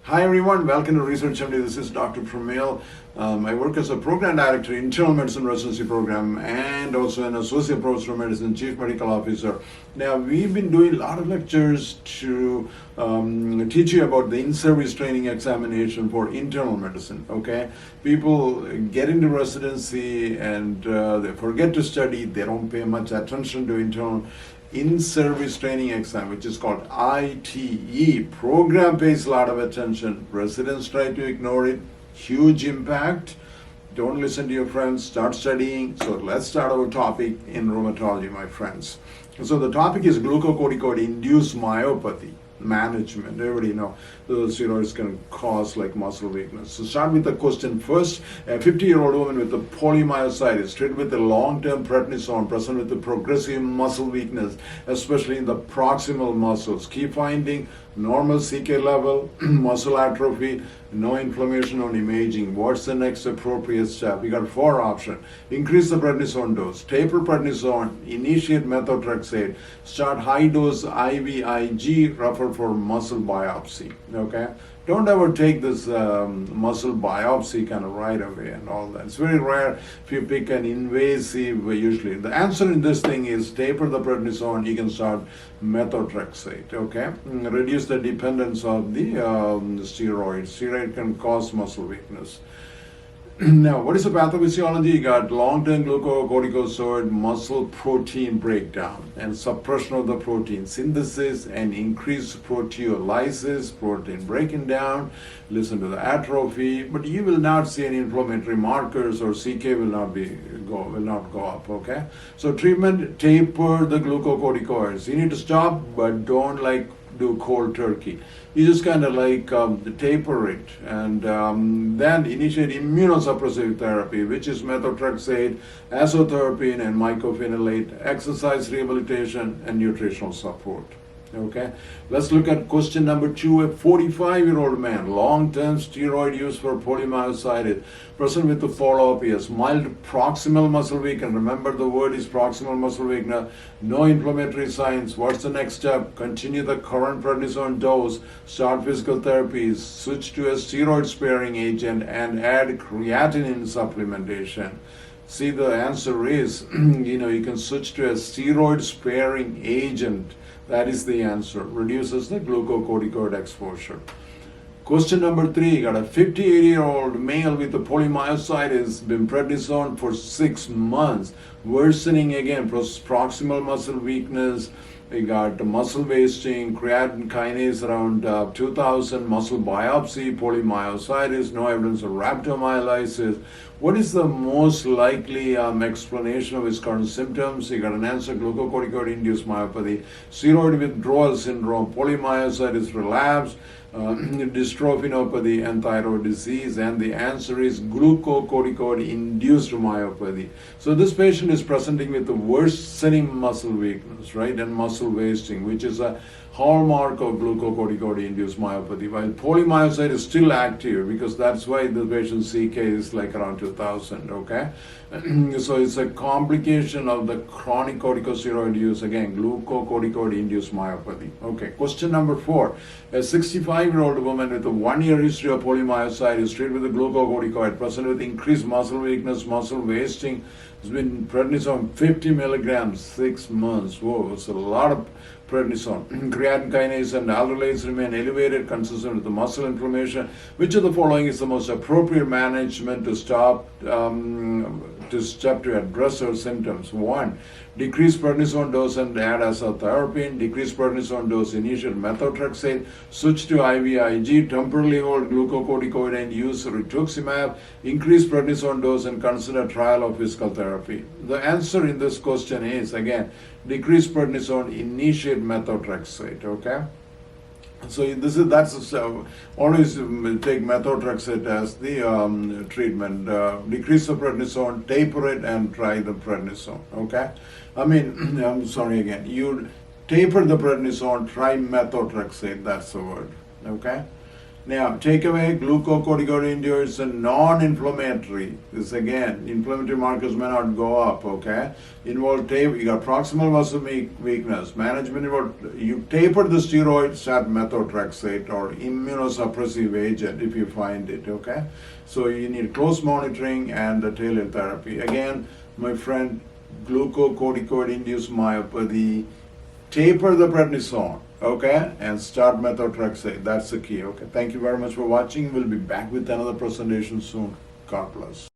Hi everyone, welcome to Research MD. This is Dr. Pramil. I work as a program director, internal medicine residency program, and also an associate professor of medicine, chief medical officer. Now, we've been doing a lot of lectures to teach you about the in-service training examination for internal medicine. Okay, people get into residency and they forget to study. They don't pay much attention to internal in-service training exam, which is called ITE. Program pays a lot of attention. Residents try to ignore it. Huge impact. Don't listen to your friends. Start studying. So let's start our topic in rheumatology, my friends. So the topic is glucocorticoid-induced myopathy management. Everybody know the steroids can cause like muscle weakness. So start with the question first. A 50-year-old woman with the polymyositis treated with a long-term prednisone present with the progressive muscle weakness, especially in the proximal muscles. Key finding: normal CK level, muscle atrophy, no inflammation on imaging. What's the next appropriate step? We got 4 options. Increase the prednisone dose, taper prednisone, initiate methotrexate, start high dose IVIG, refer for muscle biopsy. Okay, don't ever take this muscle biopsy kind of right away and all that. It's very rare if you pick an invasive. Usually the answer in this thing is taper the prednisone. You can start methotrexate. Okay, reduce the dependence of the steroids. Steroid can cause muscle weakness. Now, what is the pathophysiology? You got long-term glucocorticoid muscle protein breakdown and suppression of the protein synthesis and increased proteolysis, protein breaking down. Listen to the atrophy, but you will not see any inflammatory markers, or CK will not go up. Okay, so treatment: taper the glucocorticoids. You need to stop, but don't do cold turkey. You just kind of taper it, and then initiate immunosuppressive therapy, which is methotrexate, azathioprine, and mycophenolate, exercise rehabilitation, and nutritional support. Okay, let's look at question number 2. A 45-year-old man, long-term steroid use for polymyositis, person with the follow-up is mild proximal muscle weakness. Remember, the word is proximal muscle weakness. No inflammatory signs. What's the next step? Continue the current prednisone dose, start physical therapies, switch to a steroid-sparing agent, and add creatinine supplementation. See, the answer is, you can switch to a steroid-sparing agent. That is the answer. Reduces the glucocorticoid exposure. Question number 3. Got a 58-year-old male with the polymyositis, been prednisone for 6 months. Worsening again, proximal muscle weakness. We got muscle wasting, creatine kinase around 2000, muscle biopsy, polymyositis, no evidence of rhabdomyolysis. What is the most likely explanation of his current symptoms? You got an answer: glucocorticoid-induced myopathy, steroid withdrawal syndrome, polymyositis relapse, dystrophinopathy, and thyroid disease. And the answer is glucocorticoid-induced myopathy. So this patient is presenting with the worsening muscle weakness, right, and muscle wasting, which is a hallmark of glucocorticoid-induced myopathy, while polymyositis is still active, because that's why the patient's CK is around 2000. Okay, so it's a complication of the chronic corticosteroid use, again, glucocorticoid-induced myopathy. Okay, question number 4. A 65-year-old woman with a 1-year history of polymyositis treated with a glucocorticoid, present with increased muscle weakness, muscle wasting, has been prednisone 50 milligrams, 6 months. Whoa, it's a lot of prednisone. Creatine kinase and aldolase remain elevated, consistent with the muscle inflammation. Which of the following is the most appropriate management to to address our symptoms? 1. Decrease prednisone dose and add azathioprine. Decrease prednisone dose, initiate methotrexate. Switch to IVIG. Temporarily hold glucocorticoid and use rituximab. Increase prednisone dose and consider trial of physical therapy. The answer in this question is, again, decrease prednisone, initiate methotrexate. Okay, so always take methotrexate as the treatment. Decrease the prednisone, taper it, and try the prednisone. Okay, I'm sorry again. You taper the prednisone, try methotrexate. That's the word. Okay. Now, take away glucocorticoid-induced and non-inflammatory. This again, inflammatory markers may not go up, okay? Involve taper, you got proximal muscle weakness. Management involved, you taper the steroid, start methotrexate or immunosuppressive agent if you find it, okay? So you need close monitoring and the tail therapy. Again, my friend, glucocorticoid-induced myopathy, taper the prednisone, okay, and start methotrexate. That's the key, okay. Thank you very much for watching. We'll be back with another presentation soon. God bless.